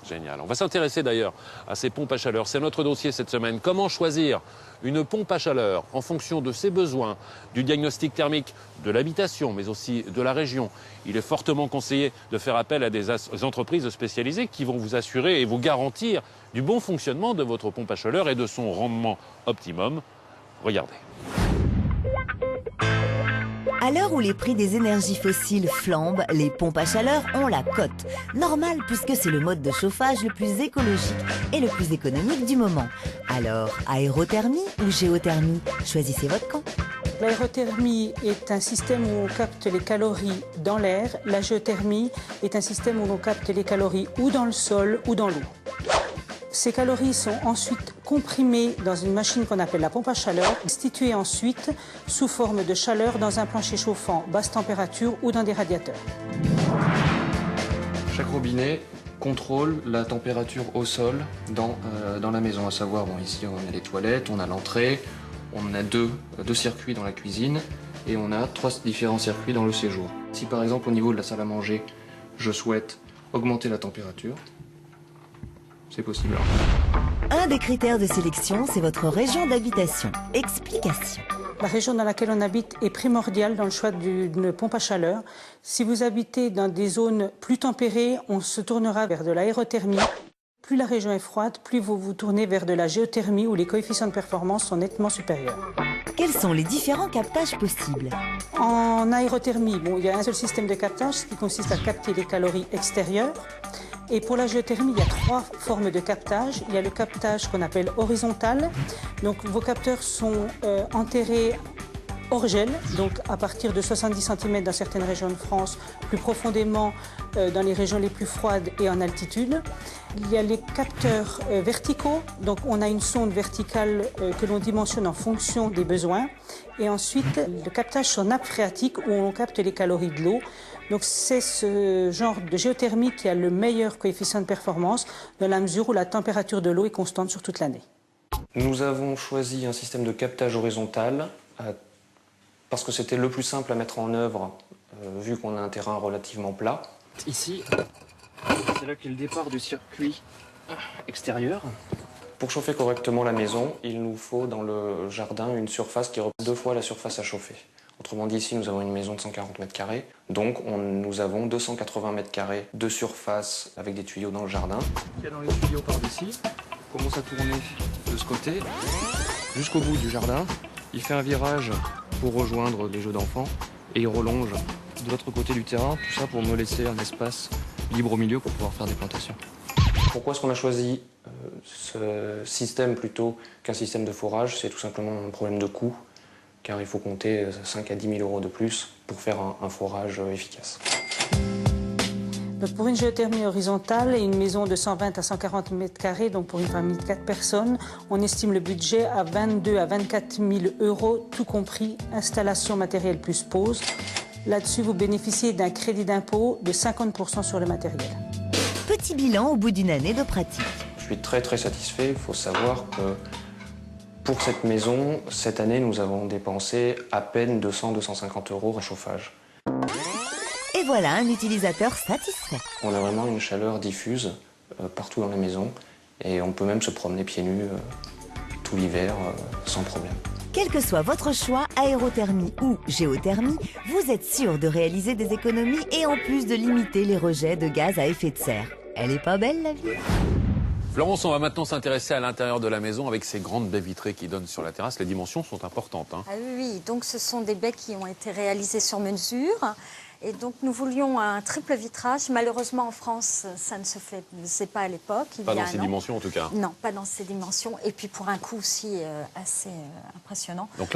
Génial. On va s'intéresser d'ailleurs à ces pompes à chaleur. C'est notre dossier cette semaine. Comment choisir une pompe à chaleur en fonction de ses besoins, du diagnostic thermique de l'habitation, mais aussi de la région. Il est fortement conseillé de faire appel à des entreprises spécialisées qui vont vous assurer et vous garantir du bon fonctionnement de votre pompe à chaleur et de son rendement optimum. Regardez. À l'heure où les prix des énergies fossiles flambent, les pompes à chaleur ont la cote. Normal puisque c'est le mode de chauffage le plus écologique et le plus économique du moment. Alors, aérothermie ou géothermie? Choisissez votre camp. L'aérothermie est un système où on capte les calories dans l'air. La géothermie est un système où l'on capte les calories ou dans le sol ou dans l'eau. Ces calories sont ensuite comprimées dans une machine qu'on appelle la pompe à chaleur, restituées ensuite sous forme de chaleur dans un plancher chauffant basse température ou dans des radiateurs. Chaque robinet contrôle la température au sol dans la maison. À savoir, bon, ici on a les toilettes, on a l'entrée, on a deux circuits dans la cuisine et on a 3 différents circuits dans le séjour. Si par exemple au niveau de la salle à manger, je souhaite augmenter la température, c'est possible. Un des critères de sélection, c'est votre région d'habitation. Explication. La région dans laquelle on habite est primordiale dans le choix d'une pompe à chaleur. Si vous habitez dans des zones plus tempérées, on se tournera vers de l'aérothermie. Plus la région est froide, plus vous vous tournez vers de la géothermie où les coefficients de performance sont nettement supérieurs. Quels sont les différents captages possibles? En aérothermie, il y a un seul système de captage qui consiste à capter les calories extérieures. Et pour la géothermie, il y a 3 formes de captage. Il y a le captage qu'on appelle horizontal. Donc vos capteurs sont enterrés hors gel, donc à partir de 70 cm dans certaines régions de France, plus profondément dans les régions les plus froides et en altitude. Il y a les capteurs verticaux, donc on a une sonde verticale que l'on dimensionne en fonction des besoins. Et ensuite, le captage sur nappe phréatique où on capte les calories de l'eau. Donc c'est ce genre de géothermie qui a le meilleur coefficient de performance dans la mesure où la température de l'eau est constante sur toute l'année. Nous avons choisi un système de captage horizontal parce que c'était le plus simple à mettre en œuvre vu qu'on a un terrain relativement plat. Ici, c'est là qu'est le départ du circuit extérieur. Pour chauffer correctement la maison, il nous faut dans le jardin une surface qui représente 2 fois la surface à chauffer. Autrement dit, ici, nous avons une maison de 140 mètres carrés, donc nous avons 280 mètres carrés de surface avec des tuyaux dans le jardin. Il y a dans les tuyaux par-dessus, on commence à tourner de ce côté jusqu'au bout du jardin. Il fait un virage pour rejoindre les jeux d'enfants et il relonge de l'autre côté du terrain, tout ça pour me laisser un espace libre au milieu pour pouvoir faire des plantations. Pourquoi est-ce qu'on a choisi ce système plutôt qu'un système de forage? C'est tout simplement un problème de coût, car il faut compter 5 à 10 000 euros de plus pour faire un forage efficace. Donc pour une géothermie horizontale et une maison de 120 à 140 mètres carrés, donc pour une famille de 4 personnes, on estime le budget à 22 à 24 000 euros, tout compris installation, matériel plus pose. Là-dessus, vous bénéficiez d'un crédit d'impôt de 50% sur le matériel. Petit bilan au bout d'une année de pratique. Je suis très satisfait. Il faut savoir que pour cette maison, cette année, nous avons dépensé à peine 200-250 euros en chauffage. Et voilà un utilisateur satisfait. On a vraiment une chaleur diffuse partout dans la maison et on peut même se promener pieds nus tout l'hiver sans problème. Quel que soit votre choix, aérothermie ou géothermie, vous êtes sûr de réaliser des économies et en plus de limiter les rejets de gaz à effet de serre. Elle est pas belle la vie? Florence, on va maintenant s'intéresser à l'intérieur de la maison avec ces grandes baies vitrées qui donnent sur la terrasse. Les dimensions sont importantes. Ah oui, donc ce sont des baies qui ont été réalisées sur mesure. Et donc nous voulions un triple vitrage. Malheureusement en France, ça ne se faisait pas à l'époque. Pas dans ces dimensions en tout cas. Non, pas dans ces dimensions. Et puis pour un coût aussi assez impressionnant. Donc là,